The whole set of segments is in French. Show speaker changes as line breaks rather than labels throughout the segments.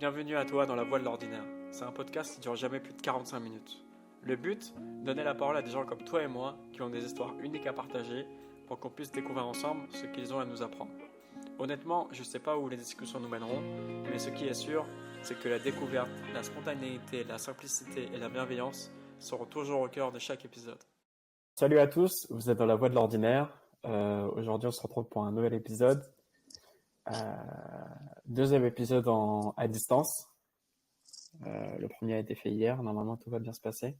Bienvenue à toi dans La Voix de l'Ordinaire. C'est un podcast qui dure jamais plus de 45 minutes. Le but, donner la parole à des gens comme toi et moi qui ont des histoires uniques à partager pour qu'on puisse découvrir ensemble ce qu'ils ont à nous apprendre. Honnêtement, je sais pas où les discussions nous mèneront, mais ce qui est sûr, c'est que la découverte, la spontanéité, la simplicité et la bienveillance seront toujours au cœur de chaque épisode. Salut à tous, vous êtes dans La Voix de l'Ordinaire. Aujourd'hui, on se retrouve pour un nouvel épisode. Deuxième épisode à distance. Le premier a été fait hier. Normalement, tout va bien se passer.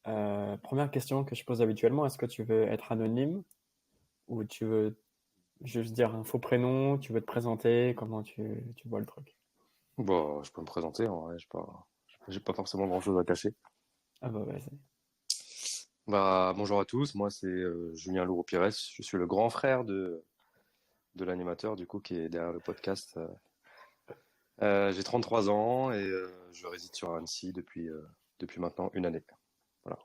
Première question que je pose habituellement, est-ce que tu veux être anonyme ou tu veux juste dire un faux prénom, tu veux te présenter, comment tu vois le truc?
Bon, je peux me présenter, en vrai, j'ai pas forcément grand-chose à cacher.
Ah bah vas-y.
Bonjour à tous, moi c'est Julien Louro-Pires, je suis le grand frère de l'animateur du coup qui est derrière le podcast. J'ai 33 ans et je réside sur Annecy depuis maintenant une année. Voilà.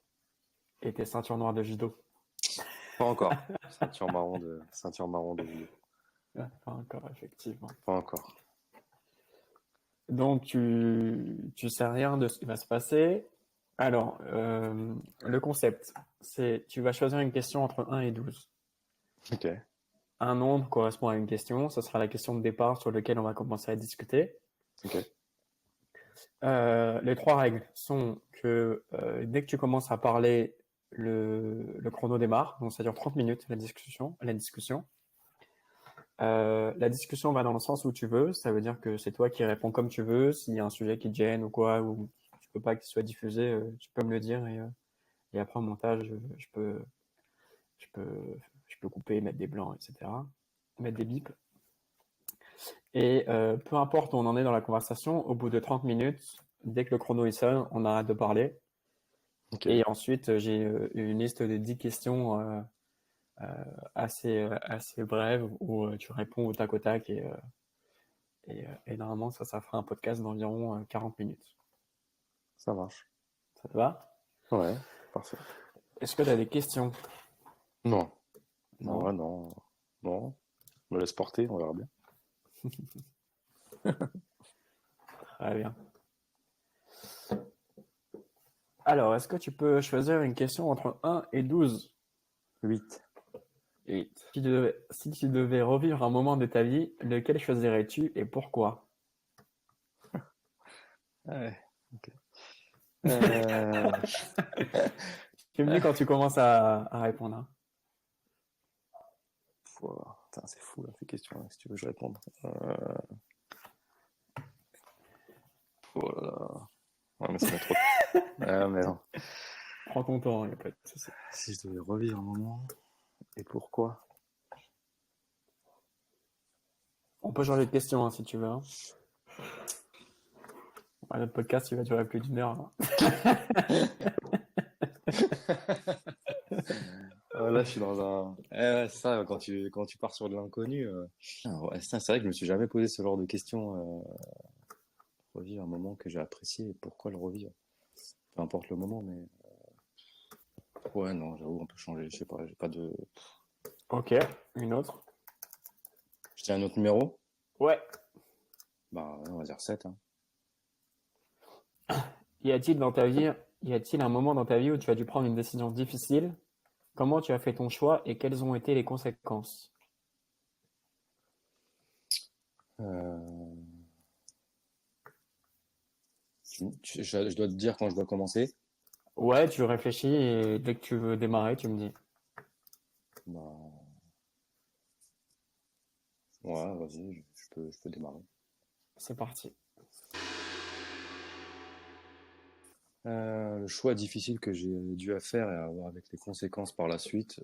Et tes ceintures noires de judo?
Pas encore. Ceinture marron de judo.
Ah, pas encore, effectivement.
Pas encore.
Donc tu sais rien de ce qui va se passer. Alors, le concept, c'est tu vas choisir une question entre 1 et 12.
Ok.
Un nombre correspond à une question, ce sera la question de départ sur laquelle on va commencer à discuter.
Ok.
Les trois règles sont que dès que tu commences à parler, le chrono démarre, donc ça dure 30 minutes la discussion. La discussion va dans le sens où tu veux, ça veut dire que c'est toi qui réponds comme tu veux. S'il y a un sujet qui te gêne ou quoi, ou tu peux pas qu'il soit diffusé, tu peux me le dire et après au montage, je peux, je peux couper, mettre des blancs, etc. Mettre des bips. Et peu importe où on en est dans la conversation, au bout de 30 minutes, dès que le chrono il sonne, on arrête de parler.
Ok.
Et ensuite, j'ai une liste de 10 questions assez brèves où tu réponds au tac au tac et normalement, ça fera un podcast d'environ 40 minutes.
Ça marche.
Ça te va?
Ouais. Parfait.
Est-ce que tu as des questions?
Non. Non,
Non?
ouais, non. Non. Je me laisse porter, on verra bien.
Très bien. Alors, est-ce que tu peux choisir une question entre 1 et 12?
8.
8. Si tu devais revivre un moment de ta vie, lequel choisirais-tu et pourquoi?
Ouais. Ok. Euh...
Tu me dis quand tu commences à répondre, hein.
Putain, c'est fou là, ces questions, là, si tu veux que je réponde. Oh là là. Ouais, mais ça met trop. Ah, mais non.
Prends ton temps, il n'y a pas de souci.
Si je devais revivre un moment, et pourquoi?
On peut changer de question hein, si tu veux. Hein. Ouais, notre podcast, il va durer plus d'une heure. Hein.
Là, je suis dans un. Ouais, c'est ça, quand tu pars sur de l'inconnu. Ouais, ça, c'est vrai que je me suis jamais posé ce genre de questions. Revivre un moment que j'ai apprécié, et pourquoi le revivre? Peu importe le moment, mais. Ouais, non, j'avoue, on peut changer, je sais pas, j'ai pas de.
Ok, une autre.
Je tiens un autre numéro?
Ouais.
Ouais, on va dire 7, hein.
Y a-t-il un moment dans ta vie où tu as dû prendre une décision difficile? Comment tu as fait ton choix et quelles ont été les conséquences?
Euh... je dois te dire quand je dois commencer.
Ouais, tu réfléchis et dès que tu veux démarrer, tu me dis.
Bah, ouais, vas-y, je peux démarrer.
C'est parti.
Le choix difficile que j'ai dû à faire et à avoir avec les conséquences par la suite,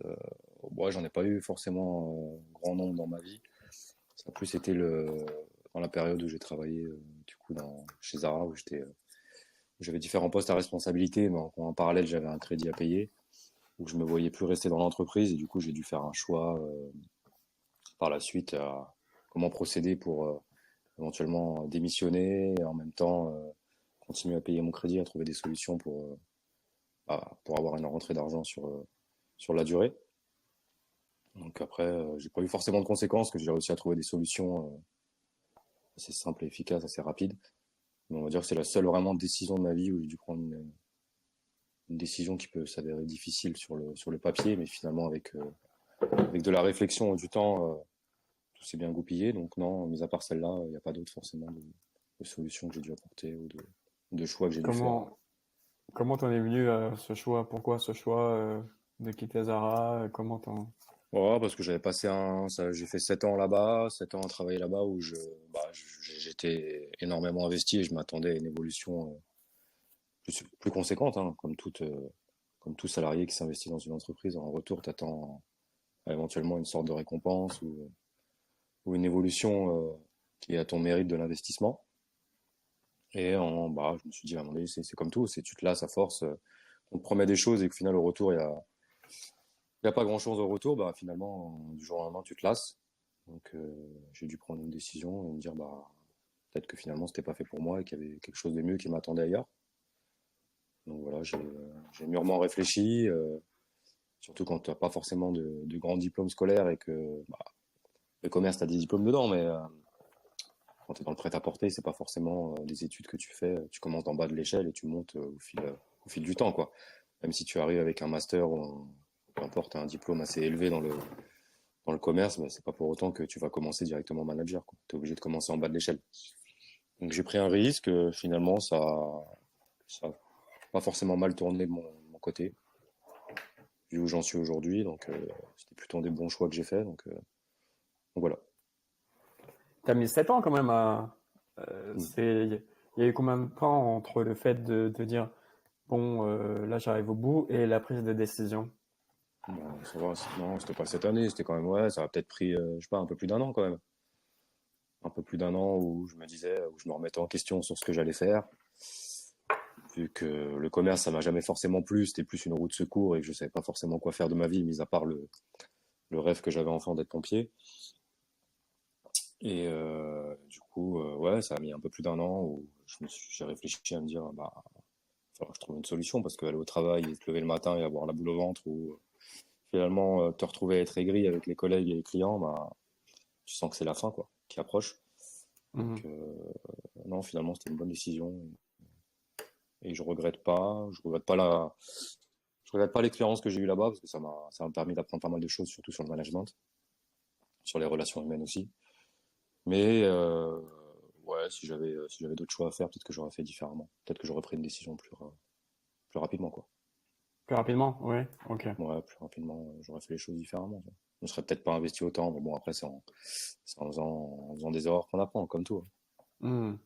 ouais, j'en ai pas eu forcément grand nombre dans ma vie. Ça a plus été dans la période où j'ai travaillé du coup chez Zara où j'avais différents postes à responsabilité, mais en parallèle j'avais un crédit à payer, où je me voyais plus rester dans l'entreprise et du coup j'ai dû faire un choix par la suite à comment procéder pour éventuellement démissionner et en même temps continuer à payer mon crédit, à trouver des solutions pour avoir une rentrée d'argent sur la durée. Donc après, j'ai pas eu forcément de conséquences, que j'ai réussi à trouver des solutions assez simple et efficace, assez rapide. Mais on va dire que c'est la seule vraiment décision de ma vie où j'ai dû prendre une décision qui peut s'avérer difficile sur le papier, mais finalement avec de la réflexion et du temps, tout s'est bien goupillé. Donc non, mis à part celle-là, il n'y a pas d'autre forcément de solutions que j'ai dû apporter ou de choix que j'ai dû faire.
Comment t'en es venu à ce choix? Pourquoi ce choix de quitter Zara? Comment t'en...
Ouais, parce que j'ai fait 7 ans là-bas, 7 ans à travailler là-bas où j'étais énormément investi et je m'attendais à une évolution plus conséquente, hein, comme tout salarié qui s'investit dans une entreprise. En retour, t'attends éventuellement une sorte de récompense ou une évolution qui est à ton mérite de l'investissement. Je me suis dit à un moment donné, c'est comme tout, c'est tu te lasses à force, on te promet des choses et qu'au final au retour il y a pas grand-chose au retour, bah finalement du jour au lendemain tu te lasses. Donc j'ai dû prendre une décision et me dire bah peut-être que finalement c'était pas fait pour moi et qu'il y avait quelque chose de mieux qui m'attendait ailleurs. Donc voilà, j'ai mûrement réfléchi, surtout quand tu n'as pas forcément de grands diplômes scolaires et que bah, le commerce, tu as des diplômes dedans, mais quand tu es dans le prêt-à-porter, c'est pas forcément des études que tu fais. Tu commences en bas de l'échelle et tu montes au fil du temps, quoi. Même si tu arrives avec un master peu importe, un diplôme assez élevé dans le commerce, bah, c'est pas pour autant que tu vas commencer directement manager, quoi. Tu es obligé de commencer en bas de l'échelle. Donc j'ai pris un risque, finalement ça a pas forcément mal tourné de mon côté, vu où j'en suis aujourd'hui, donc c'était plutôt des bons choix que j'ai fait, donc voilà.
T'as mis 7 ans quand même à...
Mm.
Il y a eu combien de temps entre le fait de dire, bon, là j'arrive au bout, et la prise de décision?
Bon, ça va, non, c'était pas cette année, c'était quand même, ouais, ça a peut-être pris, je sais pas, un peu plus d'un an quand même. Un peu plus d'un an où je me disais, où je me remettais en question sur ce que j'allais faire. Vu que le commerce, ça m'a jamais forcément plu, c'était plus une roue de secours et que je savais pas forcément quoi faire de ma vie, mis à part le rêve que j'avais enfant d'être pompier. Et du coup, ouais, ça a mis un peu plus d'un an où j'ai réfléchi à me dire, bah, il que je trouve une solution parce qu'aller au travail et se lever le matin et avoir la boule au ventre ou finalement te retrouver à être aigri avec les collègues et les clients, bah, tu sens que c'est la fin, quoi, qui approche. Donc,
Mhm.
non, finalement, c'était une bonne décision et je regrette pas l'expérience que j'ai eue là-bas parce que ça m'a permis d'apprendre pas mal de choses, surtout sur le management, sur les relations humaines aussi. Mais ouais, si j'avais d'autres choix à faire, peut-être que j'aurais fait différemment. Peut-être que j'aurais pris une décision plus rapidement, quoi.
Plus rapidement? Oui, ok.
Ouais, plus rapidement, j'aurais fait les choses différemment. Tu vois. Je ne serais peut-être pas investi autant, mais bon, après, en faisant des erreurs qu'on apprend, comme tout, hein.
Mhm.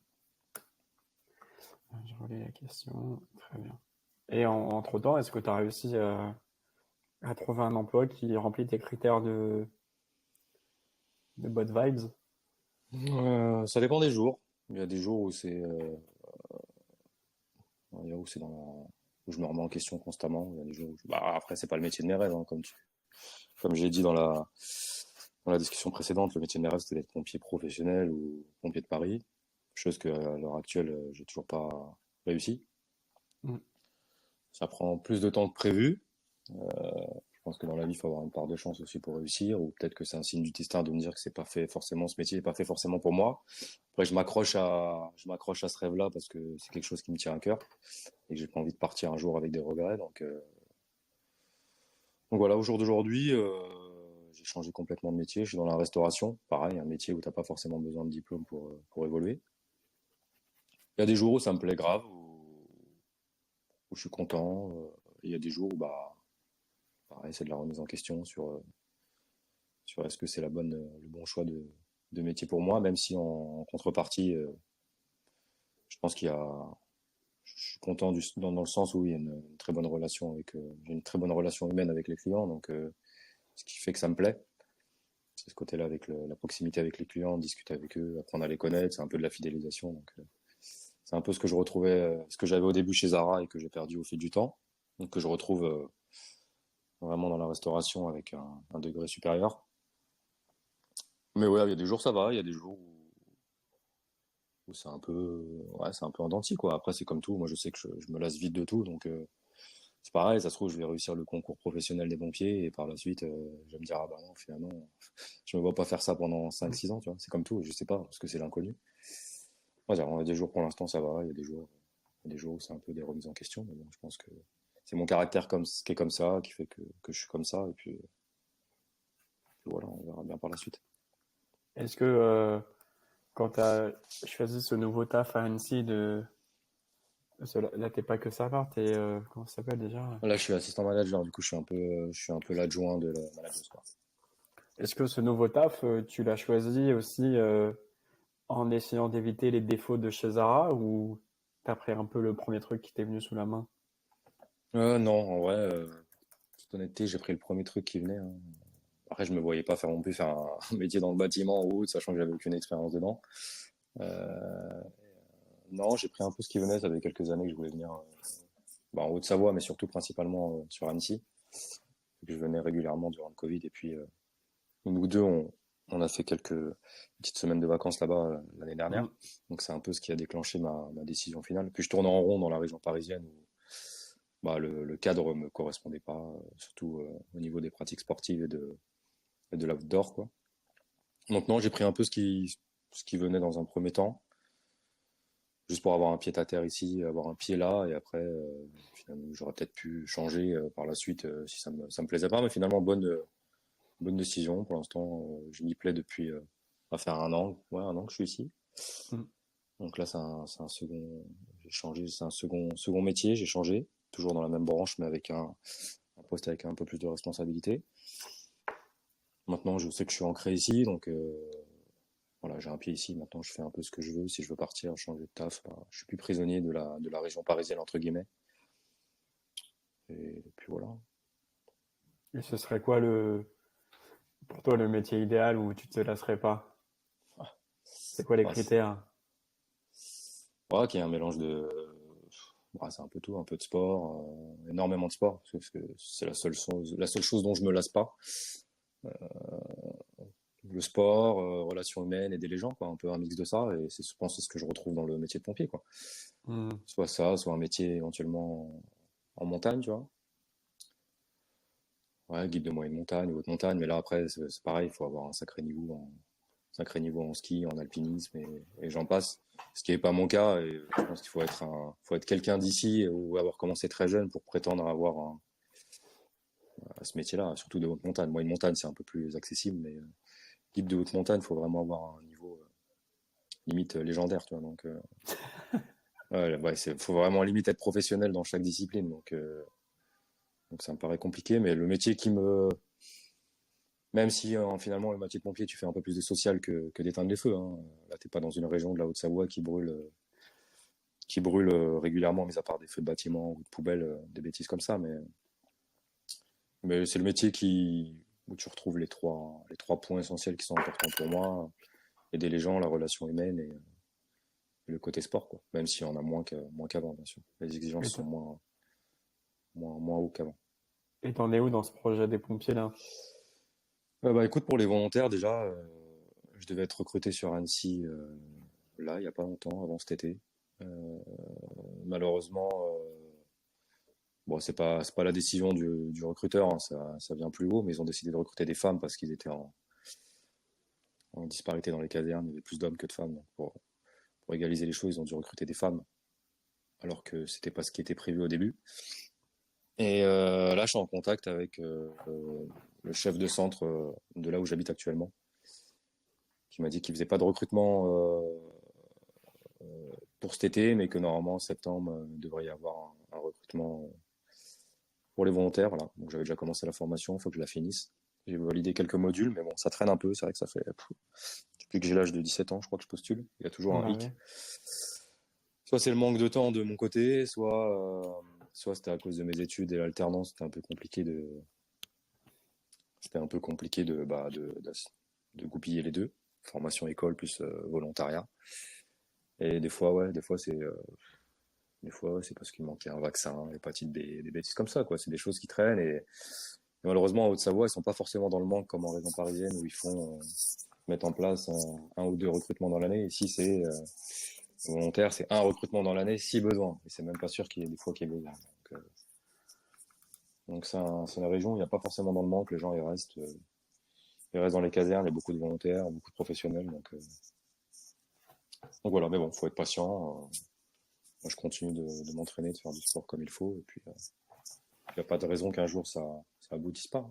Je relis la question. Très bien. Et entre-temps, est-ce que tu as réussi à trouver un emploi qui remplit tes critères de bonnes vibes?
Ça dépend des jours. Il y a des jours où où je me remets en question constamment. Il y a des jours bah, après, c'est pas le métier de mes rêves, hein, comme j'ai dit dans la discussion précédente, le métier de mes rêves, c'était d'être pompier professionnel ou pompier de Paris. Chose que, à l'heure actuelle, j'ai toujours pas réussi.
Mhm.
Ça prend plus de temps que prévu. Je pense que dans la vie, il faut avoir une part de chance aussi pour réussir, ou peut-être que c'est un signe du destin de me dire que c'est pas fait forcément, ce métier n'est pas fait forcément pour moi. Après, je m'accroche à ce rêve-là parce que c'est quelque chose qui me tient à cœur et que j'ai pas envie de partir un jour avec des regrets. Donc voilà, au jour d'aujourd'hui, j'ai changé complètement de métier. Je suis dans la restauration. Pareil, un métier où t'as pas forcément besoin de diplôme pour évoluer. Il y a des jours où ça me plaît grave, où je suis content. Et il y a des jours où, bah, pareil, c'est de la remise en question sur est-ce que c'est le bon choix de métier pour moi, même si en contrepartie, je pense je suis content dans le sens où il y a une très bonne relation j'ai une très bonne relation humaine avec les clients, donc ce qui fait que ça me plaît. C'est ce côté-là avec la proximité avec les clients, discuter avec eux, apprendre à les connaître, c'est un peu de la fidélisation. Donc c'est un peu ce que je retrouvais, ce que j'avais au début chez Zara et que j'ai perdu au fil du temps, donc que je retrouve vraiment dans la restauration avec un degré supérieur. Mais ouais, il y a des jours ça va, il y a des jours où c'est un peu, ouais, c'est un peu en dents de scie, quoi. Après, c'est comme tout. Moi, je sais que je me lasse vite de tout, donc c'est pareil, ça se trouve, je vais réussir le concours professionnel des pompiers et par la suite, je vais me dire, ah bah non, finalement, je me vois pas faire ça pendant cinq
Mm.
six ans, tu vois. C'est comme tout, je sais pas, parce que c'est l'inconnu. On va dire, il y a des jours pour l'instant, ça va, il y a des jours où c'est un peu des remises en question, mais bon, je pense que c'est mon caractère qui est comme ça, qui fait que je suis comme ça, et puis voilà, on verra bien par la suite.
Est-ce que quand tu as choisi ce nouveau taf à Annecy, là, t'es pas que serveur, t'es, comment ça s'appelle déjà?
Là, je suis assistant manager, du coup, je suis un peu l'adjoint de la manager, quoi.
Est-ce que ce nouveau taf, tu l'as choisi aussi en essayant d'éviter les défauts de chez Zara ou t'as pris un peu le premier truc qui t'est venu sous la main?
Non, en vrai, toute honnêteté, j'ai pris le premier truc qui venait, hein. Après, je me voyais pas faire non plus faire un métier dans le bâtiment ou autre, sachant que j'avais aucune expérience dedans. Euh, non, j'ai pris un peu ce qui venait. Ça fait quelques années que je voulais venir en Haute-Savoie, mais surtout principalement sur Annecy. Je venais régulièrement durant le Covid et puis nous deux, on a fait quelques petites semaines de vacances là-bas l'année dernière.
Mm.
Donc c'est un peu ce qui a déclenché ma décision finale. Puis je tournais en rond dans la région parisienne où le cadre me correspondait pas, surtout au niveau des pratiques sportives et de l'outdoor, quoi. Donc non, j'ai pris un peu ce qui venait dans un premier temps, juste pour avoir un pied à terre ici, avoir un pied là, et après, finalement, j'aurais peut-être pu changer par la suite si ça me plaisait pas, mais finalement, bonne décision. Pour l'instant, je m'y plais depuis, à faire un an que je suis ici.
Mm.
Donc là, c'est un second, j'ai changé, c'est un second métier, j'ai changé, toujours dans la même branche, mais avec un poste avec un peu plus de responsabilité. Maintenant, je sais que je suis ancré ici, donc voilà, j'ai un pied ici. Maintenant, je fais un peu ce que je veux. Si je veux partir, changer de taf, bah, je suis plus prisonnier de la région parisienne entre guillemets. Et puis voilà.
Et ce serait quoi pour toi le métier idéal où tu te lasserais pas? C'est quoi les
Ouais,
critères?
voilà, qu'il y a un mélange c'est un peu tout, un peu de sport, énormément de sport, parce que c'est la seule chose dont je me lasse pas. Le sport, relations humaines, aider les gens, quoi, un peu un mix de ça. Et je pense que c'est ce que je retrouve dans le métier de pompier, quoi.
Mm.
Soit ça, soit un métier éventuellement en montagne, tu vois. Ouais, guide de moyenne montagne ou haute montagne, mais là après, c'est pareil, il faut avoir un sacré niveau en ski, en alpinisme et j'en passe. Ce qui n'est pas mon cas, et je pense qu'il faut être quelqu'un d'ici ou avoir commencé très jeune pour prétendre avoir à ce métier-là, surtout de haute montagne. Moyenne montagne, c'est un peu plus accessible, mais guide de haute montagne, il faut vraiment avoir un niveau limite légendaire, tu vois. Donc, ouais, faut vraiment limite être professionnel dans chaque discipline, donc ça me paraît compliqué, mais le métier même si finalement le métier de pompier, tu fais un peu plus de social que d'éteindre les feux, hein. Là, t'es pas dans une région de la Haute-Savoie qui brûle régulièrement, mis à part des feux de bâtiments ou de poubelles, des bêtises comme ça. Mais c'est le métier où tu retrouves les trois points essentiels qui sont importants pour moi. Aider les gens, la relation humaine et le côté sport, quoi. Même si on a moins qu'avant, bien sûr. Les exigences
Et
sont moins haut qu'avant.
et t'en es où dans ce projet des pompiers là?
Écoute, pour les volontaires, déjà, je devais être recruté sur Annecy, là, il y a pas longtemps, avant cet été. Euh, Malheureusement, bon, c'est pas la décision du recruteur, hein, ça vient plus haut, mais ils ont décidé de recruter des femmes parce qu'ils étaient en disparité dans les casernes, il y avait plus d'hommes que de femmes. Donc pour égaliser les choses, ils ont dû recruter des femmes, alors que c'était pas ce qui était prévu au début. Et là, je suis en contact avec le chef de centre de là où j'habite actuellement, qui m'a dit qu'il faisait pas de recrutement pour cet été, mais que normalement en septembre il devrait y avoir un recrutement pour les volontaires. Voilà. Donc j'avais déjà commencé la formation, il faut que je la finisse. J'ai validé quelques modules, mais bon, ça traîne un peu. C'est vrai que ça fait depuis que j'ai l'âge de 17 ans, je crois que je postule. Il y a toujours un
Bah
hic.
ouais.
Soit c'est le manque de temps de mon côté, soit c'était à cause de mes études et l'alternance. C'était un peu compliqué de goupiller les deux, formation école plus volontariat. Et des fois ouais, c'est parce qu'il manquait un vaccin, l'hépatite B, des bêtises comme ça, quoi. C'est des choses qui traînent et malheureusement en Haute-Savoie, ils sont pas forcément dans le manque comme en région parisienne où ils font mettre en place un ou deux recrutements dans l'année. Ici, c'est volontaire, c'est un recrutement dans l'année si besoin. Et c'est même pas sûr qu'il y ait des fois qu'il y ait besoin. Donc, Donc c'est une région où il n'y a pas forcément dans le manque, les gens ils restent dans les casernes, il y a beaucoup de volontaires, beaucoup de professionnels. Donc voilà, mais bon, faut être patient. Moi, je continue de m'entraîner, de faire du sport comme il faut, et puis il n'y a pas de raison qu'un jour ça aboutisse pas.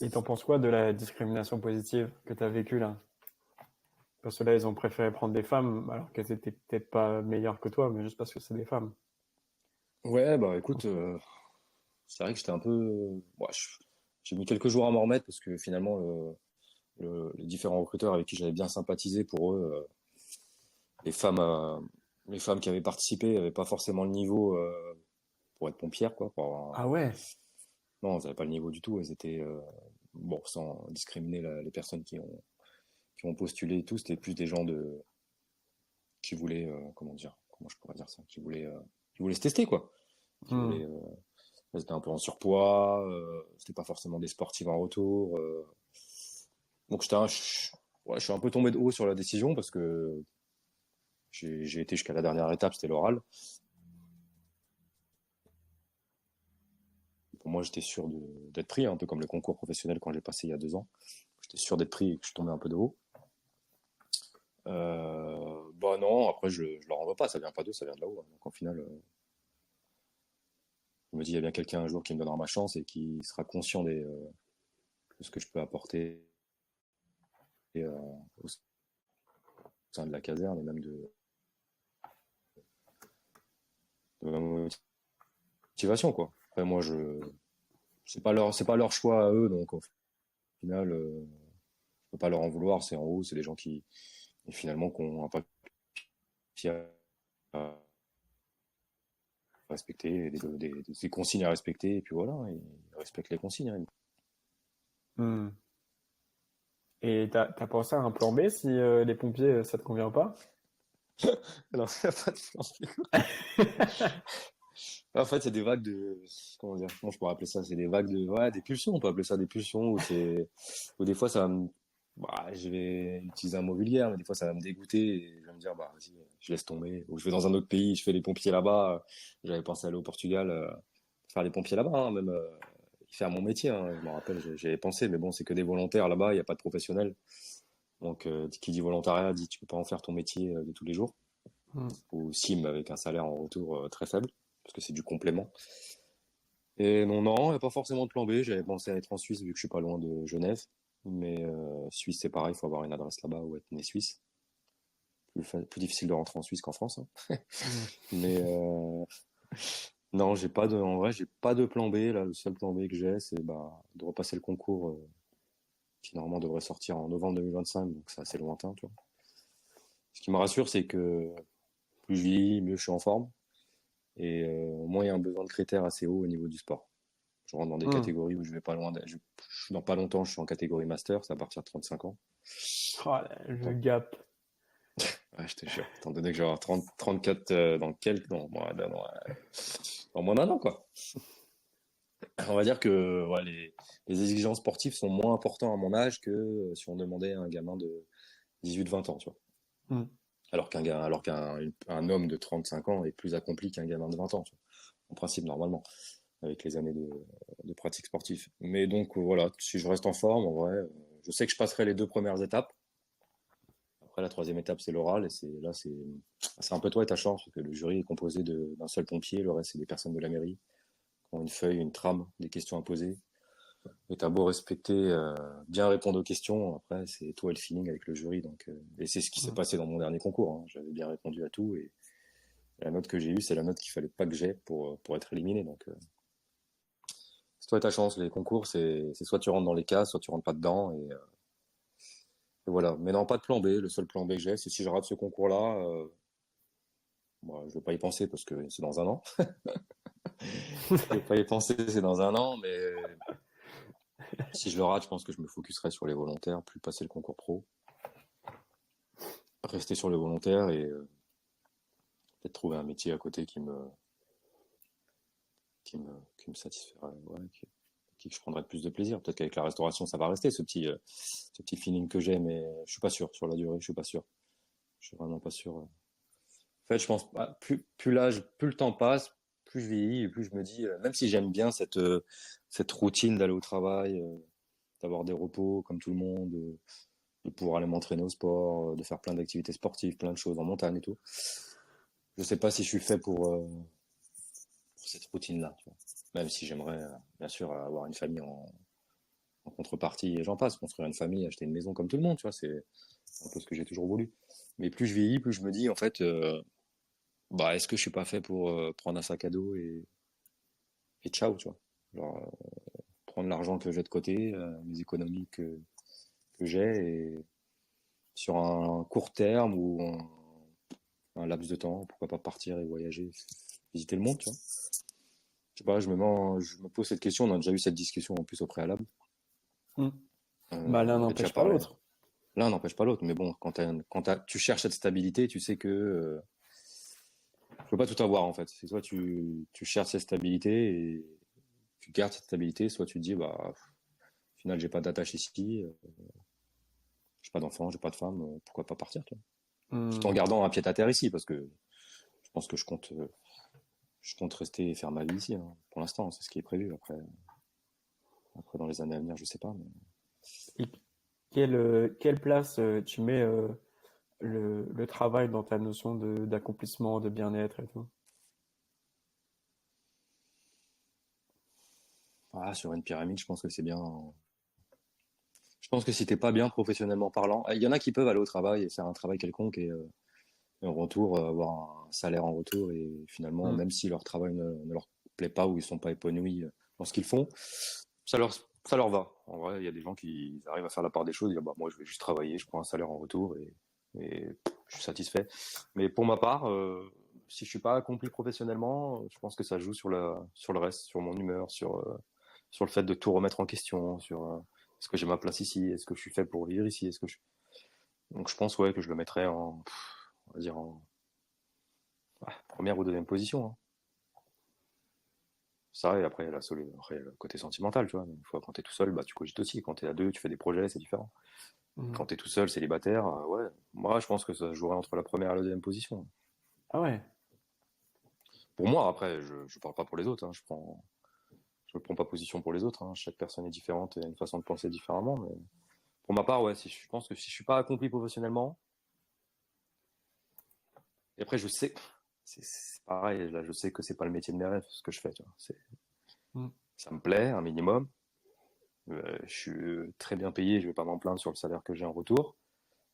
Et t'en penses quoi de la discrimination positive que tu as vécue là? Parce que là, ils ont préféré prendre des femmes alors qu'elles étaient peut-être pas meilleures que toi, mais juste parce que c'est des femmes.
Ouais, bah écoute, c'est vrai que j'étais un peu. J'ai mis quelques jours à m'en remettre parce que finalement, les différents recruteurs avec qui j'avais bien sympathisé pour eux, les femmes, euh, les femmes qui avaient participé n'avaient pas forcément le niveau pour être pompières, quoi.
Ah ouais?
Non, elles n'avaient pas le niveau du tout. Elles étaient, bon, sans discriminer les personnes qui ont postulé et tout, c'était plus des gens qui voulaient, comment je pourrais dire ça, qui voulaient se tester, quoi. Qui
Hmm.
voulaient, elles étaient un peu en surpoids, c'était pas forcément des sportives en retour. Donc ouais, je suis un peu tombé de haut sur la décision parce que j'ai été jusqu'à la dernière étape, c'était l'oral. Pour moi, j'étais sûr d'être pris, un peu comme le concours professionnel quand j'ai passé il y a 2 ans. J'étais sûr d'être pris et que je suis tombé un peu de haut. Bah non, après je leur en veux pas, ça vient pas d'eux, ça vient de là-haut. Donc au final, je me dis il y a bien quelqu'un un jour qui me donnera ma chance et qui sera conscient de ce que je peux apporter au sein de la caserne et même de ma motivation, quoi. Après moi c'est pas leur choix à eux, donc au final je peux pas leur en vouloir, c'est en haut, c'est des gens qui et finalement qui ont un papier à respecter, des consignes à respecter, et puis voilà, ils respectent les consignes, hein.
Hmm. Et t'as pensé à un plan B si les pompiers, ça te convient pas?
Alors, il n'y a pas de en fait, c'est des vagues comment dire, comment je pourrais appeler ça? C'est des vagues ouais, des pulsions, on peut appeler ça des pulsions, où des fois ça va je vais utiliser un mot vulgaire, mais des fois ça va me dégoûter et je vais me dire, bah, vas-y, je laisse tomber. Ou je vais dans un autre pays, je fais les pompiers là-bas. J'avais pensé aller au Portugal, faire les pompiers là-bas, hein, même, faire mon métier, hein. Je me rappelle, j'avais pensé, mais bon, c'est que des volontaires là-bas, il n'y a pas de professionnels. Donc, qui dit volontariat dit tu peux pas en faire ton métier de tous les jours.
Hmm.
Ou SIM avec un salaire en retour très faible, parce que c'est du complément. Et non, non, il n'y a pas forcément de plan B. J'avais pensé à être en Suisse vu que je suis pas loin de Genève. Mais Suisse, c'est pareil, il faut avoir une adresse là-bas ou être né suisse. Plus difficile de rentrer en Suisse qu'en France, hein.
Hmm.
Mais non, en vrai, j'ai pas de plan B. Là, le seul plan B que j'ai, c'est de repasser le concours qui normalement devrait sortir en novembre 2025, donc c'est assez lointain, tu vois. Ce qui me rassure, c'est que plus je vis, mieux je suis en forme. Et moins il y a un besoin de critères assez haut au niveau du sport. Je rentre dans des
Hmm.
catégories où je vais pas loin. Dans pas longtemps, je suis en catégorie master, c'est à partir de 35 ans.
Oh, le
Attends,
gap.
ouais, je te jure. Étant donné que je vais avoir 30, 34 dans quelques, dans moins d'un an, quoi. On va dire que ouais, les exigences sportives sont moins importantes à mon âge que si on demandait à un gamin de 18-20 ans, tu vois.
Hmm.
Alors un homme de 35 ans est plus accompli qu'un gamin de 20 ans, tu vois. En principe, normalement, avec les années de pratique sportive. Mais donc, voilà, si je reste en forme, en vrai, je sais que je passerai les 2 premières étapes. Après, la troisième étape, c'est l'oral, et c'est un peu toi et ta chance, parce que le jury est composé d'un seul pompier, le reste, c'est des personnes de la mairie, qui ont une feuille, une trame, des questions à poser. Et t'as beau respecter, bien répondre aux questions, après, c'est toi et le feeling avec le jury. Et c'est ce qui s'est
Hmm.
passé dans mon dernier concours, hein. J'avais bien répondu à tout, et la note que j'ai eue, c'est la note qu'il fallait pas que j'ai pour être éliminé. Donc, c'est toi et ta chance. Les concours, c'est soit tu rentres dans les cases, soit tu rentres pas dedans. Et voilà. Mais non, pas de plan B. Le seul plan B que j'ai, c'est si je rate ce concours-là, moi, je vais pas y penser parce que c'est dans un an. Je vais pas y penser, c'est dans un an. Mais si je le rate, je pense que je me focuserai sur les volontaires, plus passer le concours pro, rester sur les volontaires et peut-être trouver un métier à côté qui me satisferait, ouais, qui je prendrais plus de plaisir. Peut-être qu'avec la restauration, ça va rester ce petit feeling que j'ai, mais je suis pas sûr sur la durée. Je suis pas sûr. Je suis vraiment pas sûr. En fait, je pense pas. Plus le temps passe, plus je vieillis, et plus je me dis, même si j'aime bien cette routine d'aller au travail, d'avoir des repos comme tout le monde, de pouvoir aller m'entraîner au sport, de faire plein d'activités sportives, plein de choses en montagne et tout. Je sais pas si je suis fait pour cette routine-là, tu vois. Même si j'aimerais, bien sûr, avoir une famille en contrepartie, et j'en passe, construire une famille, acheter une maison comme tout le monde, tu vois, c'est un peu ce que j'ai toujours voulu. Mais plus je vieillis, plus je me dis, en fait, bah, est-ce que je suis pas fait pour prendre un sac à dos et ciao, tu vois. Genre, prendre l'argent que j'ai de côté, les économies que j'ai, et sur un court terme ou un laps de temps, pourquoi pas partir et voyager, visiter le monde, tu vois. Je sais pas, je me pose cette question, on a déjà eu cette discussion en plus au préalable.
Hmm. Bah, l'un
On avait déjà
n'empêche pas
parlé.
l'autre.
L'un n'empêche pas l'autre, mais bon, tu cherches cette stabilité, tu sais que tu peux pas tout avoir en fait. C'est soit tu cherches cette stabilité et tu gardes cette stabilité, soit tu te dis bah au final j'ai pas d'attache ici, j'ai pas d'enfant, j'ai pas de femme, pourquoi pas partir, tu vois. Tout en
Hmm.
gardant un pied à terre ici, parce que je pense que je compte rester et faire ma vie ici, hein. Pour l'instant, c'est ce qui est prévu. Après dans les années à venir, je sais pas. Mais...
Et quelle place tu mets le travail dans ta notion d'accomplissement, de bien-être et tout?
Ah, sur une pyramide, je pense que c'est bien. Je pense que si t'es pas bien professionnellement parlant, il y en a qui peuvent aller au travail et faire un travail quelconque et en retour avoir un salaire en retour et finalement,
Hmm.
même si leur travail ne leur plaît pas ou ils sont pas épanouis dans ce qu'ils font, ça leur ça leur va. En vrai, il y a des gens qui arrivent à faire la part des choses, et dire bah moi je vais juste travailler, je prends un salaire en retour et je suis satisfait. Mais pour ma part, si je suis pas accompli professionnellement, je pense que ça joue sur le reste, sur mon humeur, sur le fait de tout remettre en question, sur est-ce que j'ai ma place ici, est-ce que je suis fait pour vivre ici, est-ce que je... Donc je pense ouais que je le mettrais on va dire en première ou deuxième position, hein. Ça et après après, le côté sentimental, tu vois. Une fois quand t'es tout seul, bah tu cogites aussi. Quand t'es à deux, tu fais des projets, c'est différent.
Hmm.
Quand t'es tout seul, célibataire, ouais. Moi, je pense que ça jouerait entre la première et la deuxième position.
Ah ouais.
Pour moi, après, je parle pas pour les autres, hein. Je prends pas position pour les autres, hein. Chaque personne est différente et a une façon de penser différemment. Mais pour ma part, ouais, si je pense que si je suis pas accompli professionnellement, et après, je sais, c'est pareil. Là, je sais que c'est pas le métier de mes rêves, ce que je fais. Tu vois.
Hmm.
Ça me plaît, un minimum. Je suis très bien payé, je vais pas m'en plaindre sur le salaire que j'ai en retour.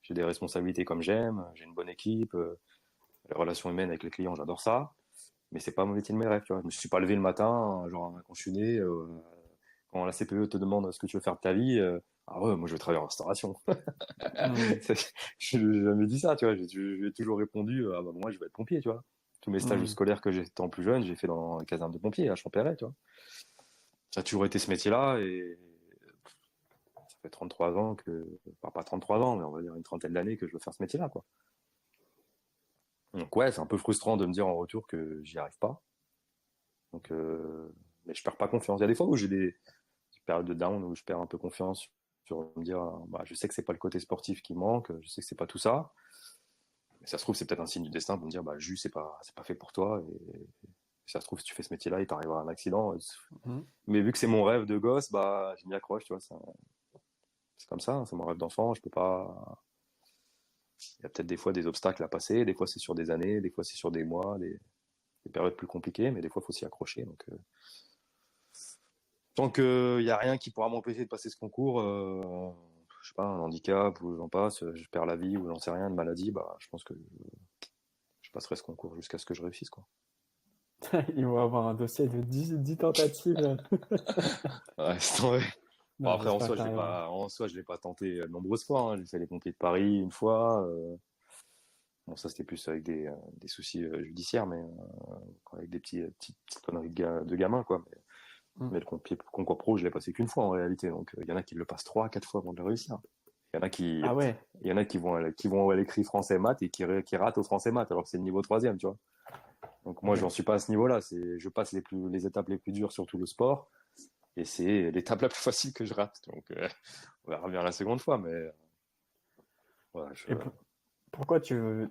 J'ai des responsabilités comme j'aime, j'ai une bonne équipe, les relations humaines avec les clients, j'adore ça. Mais c'est pas mon métier de mes rêves, tu vois. Je me suis pas levé le matin, genre quand je suis né, quand la CPE te demande ce que tu veux faire de ta vie, ah ouais, moi je vais travailler en restauration.
Hmm.
Je n'ai jamais dit ça, tu vois. J'ai toujours répondu, ah bah moi je vais être pompier, tu vois. Tous mes stages
Hmm.
scolaires que j'ai étant plus jeune, j'ai fait dans les casernes de pompiers à Champéret, tu vois. Ça a toujours été ce métier-là et ça fait 33 ans que, enfin pas 33 ans, mais on va dire une trentaine d'années que je veux faire ce métier-là, quoi. Donc ouais, c'est un peu frustrant de me dire en retour que j'y arrive pas. Donc, mais je perds pas confiance. Il y a des fois où j'ai des périodes de down où je perds un peu confiance sur me dire, bah, je sais que c'est pas le côté sportif qui manque, je sais que c'est pas tout ça. Mais ça se trouve, c'est peut-être un signe du destin pour me dire, bah, juste, c'est pas fait pour toi. Et ça se trouve, si tu fais ce métier-là, il t'arrivera un accident.
Hmm.
Mais vu que c'est mon rêve de gosse, bah, je m'y accroche, tu vois. C'est comme ça, hein, c'est mon rêve d'enfant. Je peux pas. Il y a peut-être des fois des obstacles à passer, des fois c'est sur des années, des fois c'est sur des mois, des périodes plus compliquées, mais des fois il faut s'y accrocher. Donc, tant qu'il n'y a rien qui pourra m'empêcher de passer ce concours, je sais pas, un handicap ou j'en passe, je perds la vie ou j'en sais rien, une maladie, bah, je pense que je passerai ce concours jusqu'à ce que je réussisse, quoi.
Ils vont avoir un dossier de 10 tentatives.
Ouais, c'est vrai. Bon,
Non,
après,
j'espère que t'arriveras.
en soi, je l'ai pas tenté de nombreuses fois, hein. J'ai fait les pompiers de Paris une fois. Bon, ça, c'était plus avec des soucis judiciaires, mais avec des petites conneries de gamin, quoi.
Hmm.
Mais le concours pro, je l'ai passé qu'une fois en réalité. Donc, il y en a qui le passent 3, 4 fois avant de le réussir. Il y en a qui,
Ah ouais.
il y en a qui vont à l'écrit français maths et qui ratent au français maths alors que c'est le niveau troisième, tu vois. Donc moi, j'en
Ouais.
suis pas à ce niveau-là. Je passe les étapes les plus dures sur tout le sport et c'est l'étape la plus facile que je rate. Donc on verra bien la seconde fois, mais voilà,
Et pourquoi tu veux...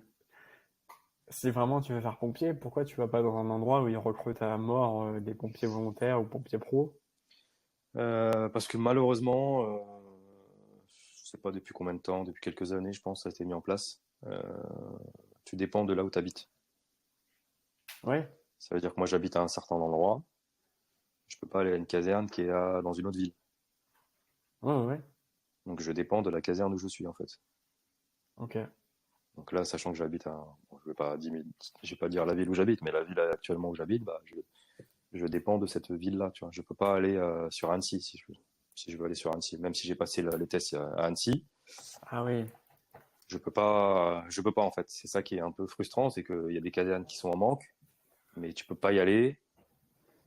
si vraiment tu veux faire pompier, pourquoi tu vas pas dans un endroit où ils recrutent à mort des pompiers volontaires ou pompiers pros?
Parce que malheureusement, je sais pas depuis combien de temps, depuis quelques années, je pense, ça a été mis en place. Tu dépends de là où tu habites.
Ouais,
Ça veut dire que moi, j'habite à un certain endroit. Je peux pas aller à une caserne qui est dans une autre ville.
ouais, ouais, ouais.
Donc, je dépends de la caserne où je suis, en fait.
Ok.
Donc là, sachant que j'habite à, bon, je vais pas dire la ville où j'habite, mais la ville actuellement où j'habite, bah, je dépends de cette ville-là, tu vois. Je peux pas aller sur Annecy si je veux aller sur Annecy. Même si j'ai passé les tests à Annecy,
Ah oui.
je peux pas en fait. C'est ça qui est un peu frustrant, c'est qu'il y a des casernes qui sont en manque, mais tu peux pas y aller.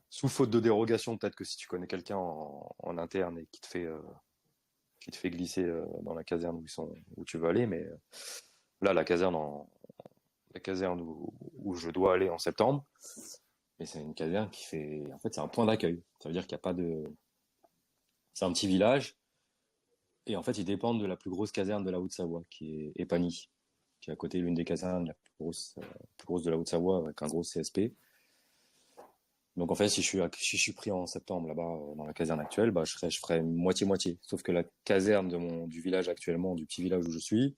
Sous faute de dérogation, peut-être que si tu connais quelqu'un en interne et qui te fait glisser dans la caserne où tu veux aller, mais là, la caserne où je dois aller en septembre, mais c'est une caserne en fait, c'est un point d'accueil. Ça veut dire qu'il n'y a pas de, c'est un petit village et en fait, ils dépendent de la plus grosse caserne de la Haute-Savoie, qui est Epagny, qui est à côté l'une des casernes la plus grosse de la Haute-Savoie avec un gros CSP. Donc en fait, si je suis pris en septembre là-bas dans la caserne actuelle, bah je ferais moitié-moitié. Sauf que la caserne du village actuellement, du petit village où je suis,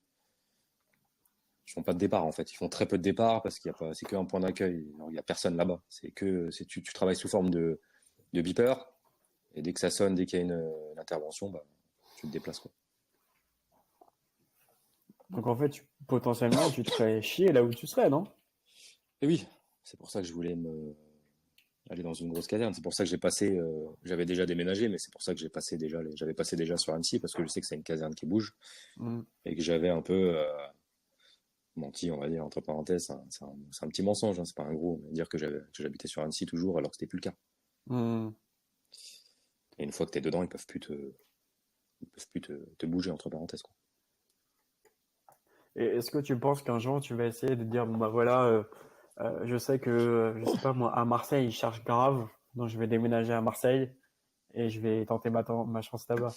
ils font pas de départ en fait. Ils font très peu de départ parce qu'il y a pas, c'est qu'un point d'accueil. Il y a personne là-bas. Tu travailles sous forme de beeper et dès que ça sonne, dès qu'il y a une intervention, bah tu te déplaces quoi.
Donc en fait, potentiellement, tu te ferais chier là où tu serais, non?
Et oui, c'est pour ça que je voulais aller dans une grosse caserne. C'est pour ça que j'avais déjà déménagé, mais c'est pour ça que j'avais passé déjà sur Annecy parce que je sais que c'est une caserne qui bouge
Hmm.
et que j'avais un peu menti, on va dire, entre parenthèses. C'est un petit mensonge, hein, c'est pas un gros, mais dire que j'habitais sur Annecy toujours alors que c'était plus le cas.
Hmm.
Et une fois que t'es dedans, ils peuvent plus te bouger, entre parenthèses, quoi.
Et est-ce que tu penses qu'un jour tu vas essayer de dire bon bah voilà, je sais que je sais pas moi à Marseille ils cherchent grave, donc je vais déménager à Marseille et je vais tenter ma chance là-bas.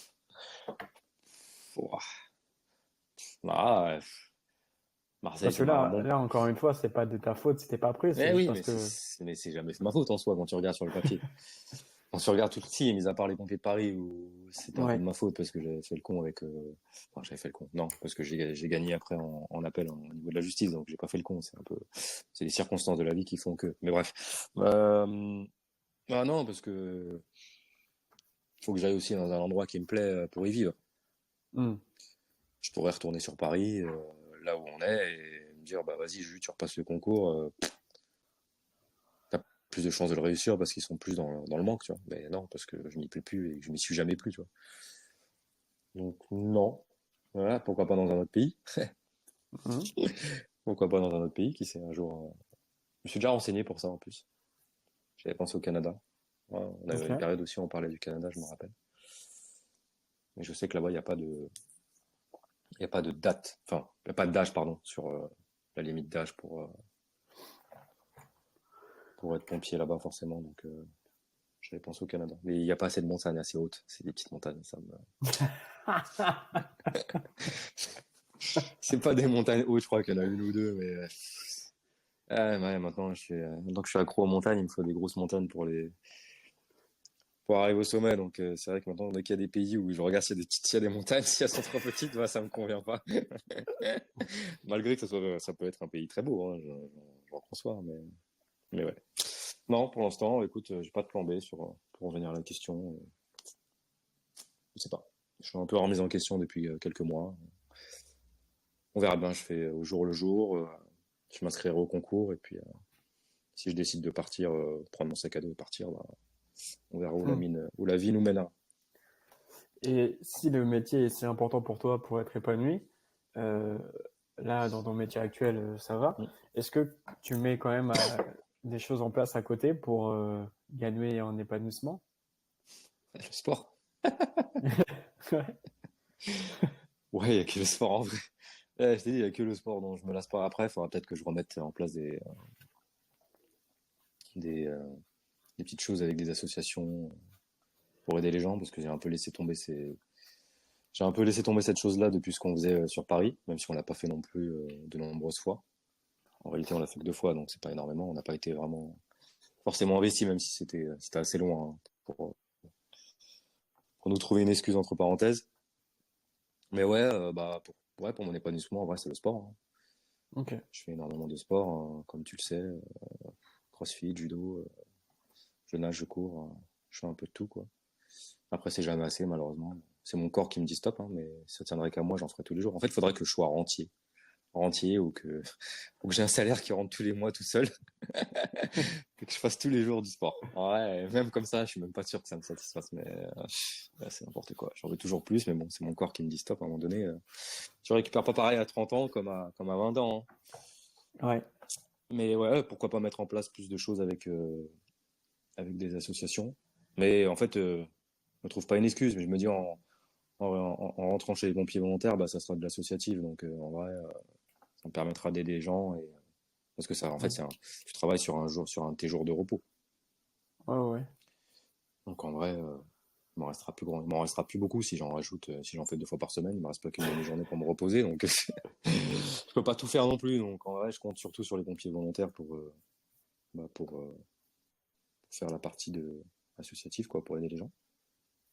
Ouah. Ah, Marseille,
Parce
ça
que
m'a bon.
là encore une fois c'est pas de ta faute si t'es pas pris, c'est
Eh
juste
oui,
parce que
mais c'est jamais de ma faute en soi quand tu regardes sur le papier. Quand tu regardes tout si, mis à part les pompiers de Paris où c'était un peu de
ouais.
ma faute parce que j'avais fait le con avec. Enfin, j'avais fait le con. Non, parce que j'ai gagné après en appel au niveau de la justice, donc j'ai pas fait le con. C'est les circonstances de la vie qui font que. Mais bref. Ah non, parce que faut que j'aille aussi dans un endroit qui me plaît pour y vivre.
Hmm.
Je pourrais retourner sur Paris, là où on est, et me dire, bah vas-y, Jules, tu repasses le concours, t'as plus de chances de le réussir parce qu'ils sont plus dans le manque, tu vois. Mais non, parce que je n'y plais plus et que je m'y suis jamais plu, tu vois. Donc non. Voilà, pourquoi pas dans un autre pays?
Hmm.
Pourquoi pas dans un autre pays qui sait un jour. Je me suis déjà renseigné pour ça en plus. J'avais pensé au Canada. Ouais, on avait une
Ok.
période aussi, on parlait du Canada, je me rappelle. Mais je sais que là-bas, il y a pas de date, enfin, il n'y a pas d'âge, pardon, sur la limite d'âge pour être pompier là-bas forcément. Donc j'avais pensé au Canada. Mais il n'y a pas assez de montagnes assez hautes. C'est des petites montagnes. C'est pas des montagnes hautes, je crois qu'il y en a une ou deux, mais ouais, maintenant que je suis accro aux montagnes, il me faut des grosses montagnes pour arriver au sommet. Donc c'est vrai que maintenant, dès qu'il y a des pays où je regarde s'il y a des montagnes, si elles sont trop petites, bah, ça me convient pas. Malgré que ça peut être un pays très beau, hein, j'en conçois, mais ouais. Non, pour l'instant, écoute, j'ai pas de plan B pour revenir à la question. Je sais pas. Je suis un peu remis en question depuis quelques mois. On verra bien, je fais au jour le jour. Je m'inscrirai au concours et puis si je décide de partir, prendre mon sac à dos et partir, bah, on verra
Hmm.
où la vie nous mènera.
Et si le métier est si important pour toi pour être épanoui, euh, là dans ton métier actuel ça va.
Mm.
Est-ce que tu mets quand même des choses en place à côté pour gagner en épanouissement?
Le sport.
Ouais.
Ouais, il y a que le sport en vrai. Je t'ai dit, il y a que le sport dont je me lasse pas. Après, il faudra peut-être que je remette en place des, euh, des petites choses avec des associations pour aider les gens parce que j'ai un peu laissé tomber cette chose-là depuis ce qu'on faisait sur Paris, même si on l'a pas fait non plus de nombreuses fois. En réalité, on l'a fait que 2 fois, donc c'est pas énormément. On n'a pas été vraiment forcément investi, même si c'était assez loin, hein, pour nous trouver une excuse entre parenthèses. Mais ouais, ouais, pour mon épanouissement, en vrai, c'est le sport, hein.
Ok.
Je fais énormément de sport, hein, comme tu le sais, crossfit, judo, je nage, je cours, je fais un peu de tout, quoi. Après, c'est jamais assez, malheureusement. C'est mon corps qui me dit stop, hein, mais si ça tiendrait qu'à moi, j'en ferais tous les jours. En fait, il faudrait que je sois rentier ou que j'ai un salaire qui rentre tous les mois tout seul et que je fasse tous les jours du sport. Ouais, même comme ça, je suis même pas sûr que ça me satisfasse, mais ouais, c'est n'importe quoi. J'en veux toujours plus, mais bon, c'est mon corps qui me dit stop à un moment donné. Tu récupères pas pareil à 30 ans comme à 20 ans, hein.
Ouais.
Mais ouais, pourquoi pas mettre en place plus de choses avec des associations. Mais en fait, je me trouve pas une excuse, mais je me dis en rentrant chez les pompiers volontaires, bah, ça sera de l'associatif. Donc en vrai, ça me permettra d'aider les gens. Parce que ça, en fait,
Ouais.
tu travailles sur un jour, sur un de tes jours de repos.
Ouais, ouais.
Donc en vrai, il m'en restera plus beaucoup si j'en rajoute, si j'en fais 2 fois par semaine. Il me reste pas qu'une demi-journée pour me reposer. Donc je peux pas tout faire non plus. Donc en vrai, je compte surtout sur les pompiers volontaires pour faire la partie associative, quoi, pour aider les gens.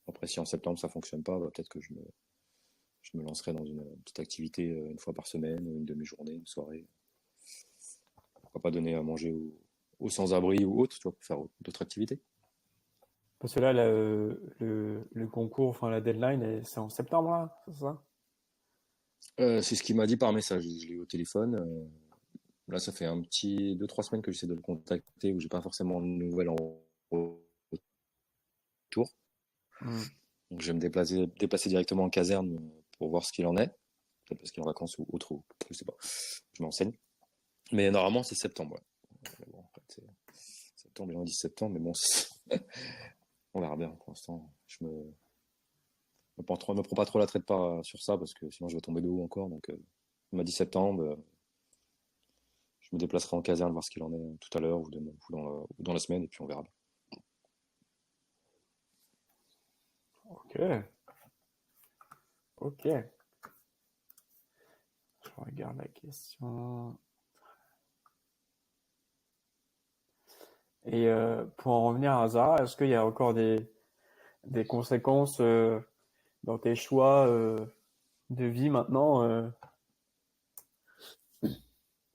Après, si en septembre ça fonctionne pas, bah, peut-être que je me lancerai dans une petite activité une fois par semaine, une demi-journée, une soirée. Pourquoi pas donner à manger aux sans-abri ou autres, tu vois, pour faire d'autres activités.
Parce que là, le concours, enfin la deadline, c'est en septembre, là, c'est ça?
C'est ce qu'il m'a dit par message. Je l'ai eu au téléphone. Là, ça fait un petit 2, 3 semaines que j'essaie de le contacter, où j'ai pas forcément de nouvelles en retour.
Hmm.
Donc, je vais me déplacer directement en caserne pour voir ce qu'il en est. Peut-être parce qu'il est en vacances ou autre, ou je sais pas. Je m'enseigne. Mais normalement, c'est septembre, ouais. Mais bon, en fait, c'est septembre, les gens disent septembre, mais bon, on verra bien. Pour l'instant, me prends pas trop la traite pas sur ça, parce que sinon je vais tomber de haut encore. Donc, il m'a dit septembre. Je me déplacerai en caserne voir ce qu'il en est tout à l'heure ou dans la semaine, et puis on verra bien.
Ok, ok. Je regarde la question. Et pour en revenir à Zara, est-ce qu'il y a encore des conséquences dans tes choix de vie maintenant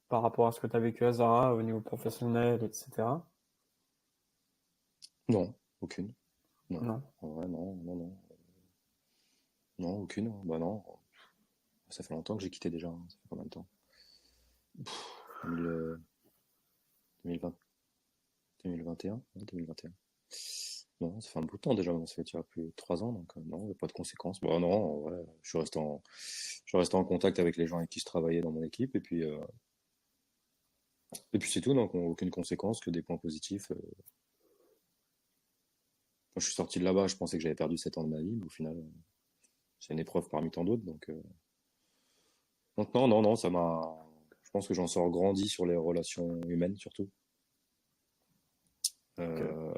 par rapport à ce que tu as vécu à Zara au niveau professionnel, etc.
Non, aucune. Non.
Non.
En vrai, non, non, non. Non, aucune. Bah non. Ça fait longtemps que j'ai quitté déjà, hein. Ça fait combien de temps? 2000, 2020, 2021? Ouais, 2021. Non, ça fait un bout de temps déjà, ça fait plus de 3 ans, donc non, il n'y a pas de conséquences. Bah non, en vrai, je suis resté en contact avec les gens avec qui je travaillais dans mon équipe, et puis c'est tout, donc aucune conséquence, que des points positifs. Quand je suis sorti de là-bas, je pensais que j'avais perdu 7 ans de ma vie, mais au final, c'est une épreuve parmi tant d'autres, donc non, non, non, je pense que j'en sors grandi sur les relations humaines surtout.
Ok.
Euh,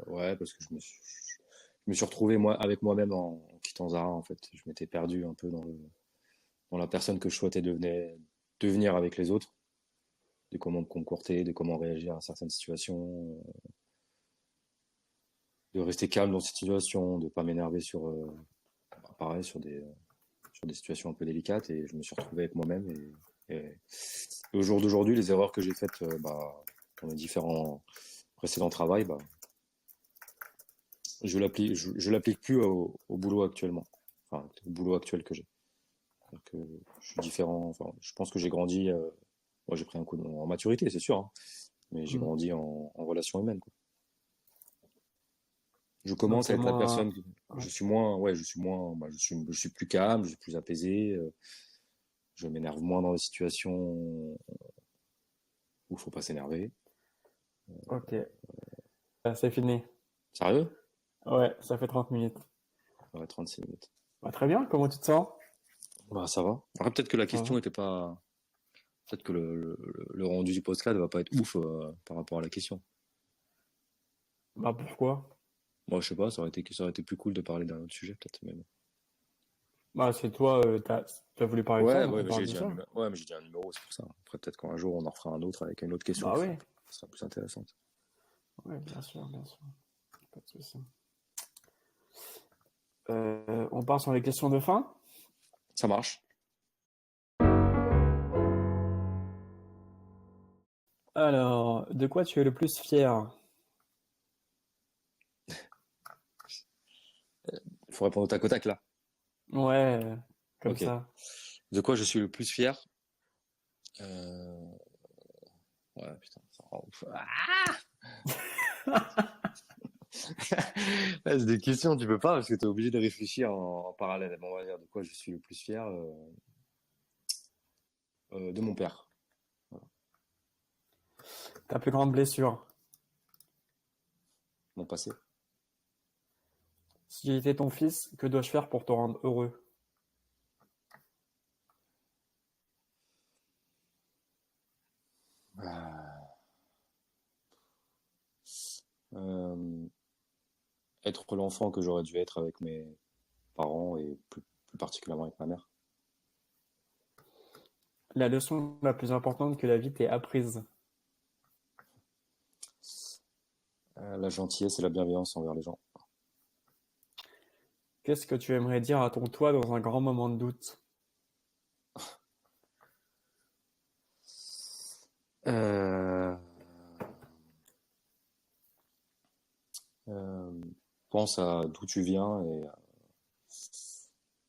ouais, parce que je me suis retrouvé moi avec moi-même en quittant Zara, en fait. Je m'étais perdu un peu dans la personne que je souhaitais devenir avec les autres, de comment me comporter, de comment réagir à certaines situations, de rester calme dans cette situation, de pas m'énerver pareil, sur des situations un peu délicates. Et je me suis retrouvé avec moi-même. Et au jour d'aujourd'hui, les erreurs que j'ai faites, dans mes différents précédents travails, je l'applique plus au boulot actuellement, enfin au boulot actuel que j'ai. C'est-à-dire que je suis différent. Enfin, je pense que j'ai grandi. Moi, j'ai pris un coup en maturité, c'est sûr, hein, mais j'ai
Hmm.
grandi en relation humaine, quoi. Je
Donc
commence à
t'es
être la
moins.
personne.
Ouais.
Je suis plus calme, je suis plus apaisé. Je m'énerve moins dans les situations où il faut pas s'énerver.
Ok. C'est fini.
Sérieux?
Ouais, ça fait 30 minutes.
Ouais, 36 minutes.
Bah, très bien, comment tu te sens?
Bah, ça va. Après, peut-être que la
Ça
question
va.
était pas. Peut-être que le rendu du podcast va pas être ouf par rapport à la question.
Bah pourquoi?
Moi, je sais pas, ça aurait été plus cool de parler d'un autre sujet, peut-être. Mais bon.
Bah, c'est toi, t'as voulu parler de ça,
Ouais,
donc
ouais,
on
mais
parle de ça.
ouais, mais j'ai dit un numéro, c'est pour ça. Après, peut-être qu'un jour, on en fera un autre avec une autre question
Bah oui,
qui sera plus intéressante.
ouais, bien sûr, pas de souci. On part sur les questions de fin.
Ça marche.
Alors, de quoi tu es le plus fier?
Il faut répondre au tac au tac, là.
Ouais, comme
Ok.
ça.
De quoi je suis le plus fier? Euh... Ouais, putain, ça rend ouf. Ouais, c'est des questions, tu peux pas, parce que t'es obligé de réfléchir en parallèle. Bon, on va dire de quoi je suis le plus fier de mon père. Voilà.
Ta plus grande blessure.
Mon passé.
Si j'étais ton fils, que dois-je faire pour te rendre heureux?
Euh, Être l'enfant que j'aurais dû être avec mes parents et plus particulièrement avec ma mère.
La leçon la plus importante que la vie t'ait apprise.
La gentillesse et la bienveillance envers les gens.
Qu'est-ce que tu aimerais dire à ton toi dans un grand moment de doute?
Euh, euh, Pense à d'où tu viens et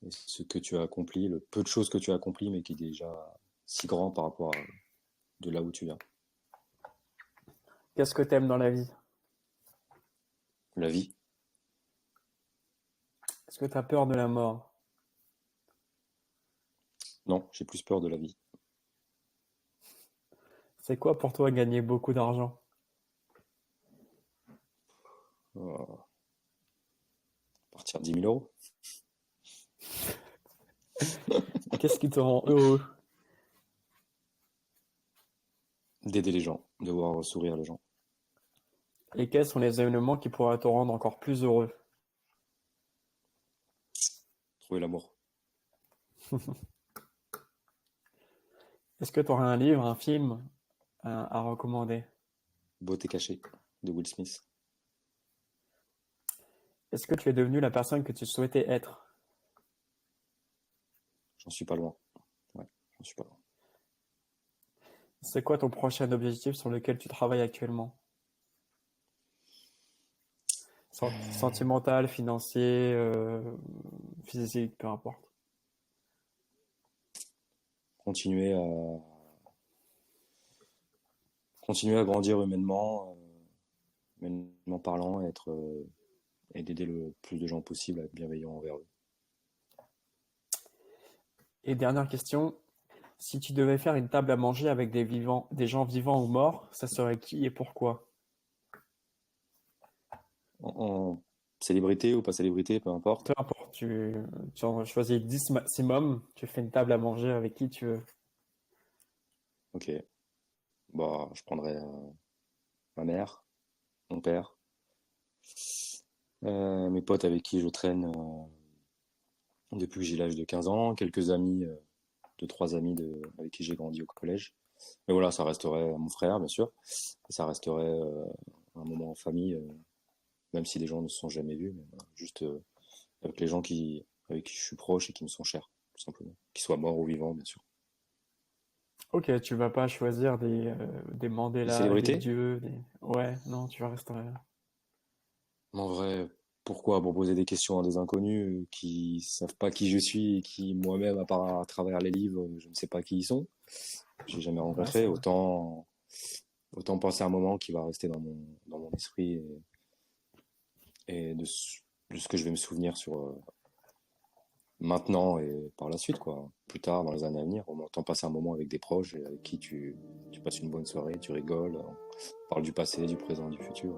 ce que tu as accompli, le peu de choses que tu as accompli, mais qui est déjà si grand par rapport à de là où tu viens.
Qu'est-ce que t'aimes dans la vie?
La vie,
Est-ce que t'as peur de la mort?
non, j'ai plus peur de la vie.
C'est quoi pour toi gagner beaucoup d'argent?
À partir de 10 000 euros,
Qu'est-ce qui te rend heureux?
d'aider les gens, de voir sourire les gens.
Et quels sont les événements qui pourraient te rendre encore plus heureux?
Trouver l'amour.
Est-ce que tu aurais un livre, un film à recommander?
Beauté cachée de Will Smith.
Est-ce que tu es devenu la personne que tu souhaitais être?
J'en suis pas loin. Ouais, j'en suis pas loin.
C'est quoi ton prochain objectif sur lequel tu travailles actuellement? Sentimental, financier, physique, peu importe.
Continuer à continuer à grandir humainement parlant, et d'aider le plus de gens possible à être bienveillant envers eux.
Et dernière question, si tu devais faire une table à manger avec des gens vivants ou morts, ça serait qui et pourquoi?
En célébrité ou pas célébrité, peu
Peu
importe.
importe, tu en choisis 10 maximum, tu fais une table à manger avec qui tu veux.
Ok. Bah, je prendrais ma mère, mon père, mes potes avec qui je traîne depuis que j'ai l'âge de 15 ans, quelques amis, deux, trois amis avec qui j'ai grandi au collège. Mais voilà, ça resterait mon frère, bien sûr. Et ça resterait un moment en famille, même si les gens ne se sont jamais vus, mais voilà, juste avec les gens avec qui je suis proche et qui me sont chers, tout simplement. Qu'ils soient morts ou vivants, bien sûr.
Ok, tu vas pas choisir des
Des
Mandela, des
célébrités?
dieux, des... Ouais, non, tu vas rester...
En vrai, pourquoi proposer des questions à des inconnus qui savent pas qui je suis et qui moi-même, à part à travers les livres, je ne sais pas qui ils sont. J'ai jamais
Ouais,
rencontré.
c'est vrai.
Autant penser à un moment qui va rester dans mon esprit et de ce que je vais me souvenir sur maintenant et par la suite, quoi. Plus tard, dans les années à venir, autant passer un moment avec des proches et avec qui tu passes une bonne soirée, tu rigoles, on parle du passé, du présent, du futur.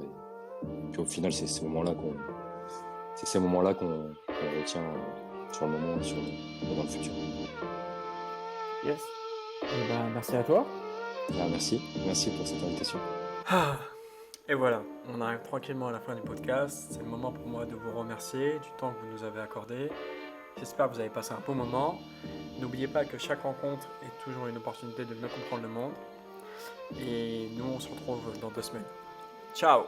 Et puis au final, c'est ces moments-là qu'on retient sur le moment et dans le futur.
Yes. Et ben, merci à toi.
Ah, merci. Merci pour cette invitation.
Ah, et voilà, on arrive tranquillement à la fin du podcast. C'est le moment pour moi de vous remercier du temps que vous nous avez accordé. J'espère que vous avez passé un bon moment. N'oubliez pas que chaque rencontre est toujours une opportunité de mieux comprendre le monde. Et nous, on se retrouve dans 2 semaines. Ciao!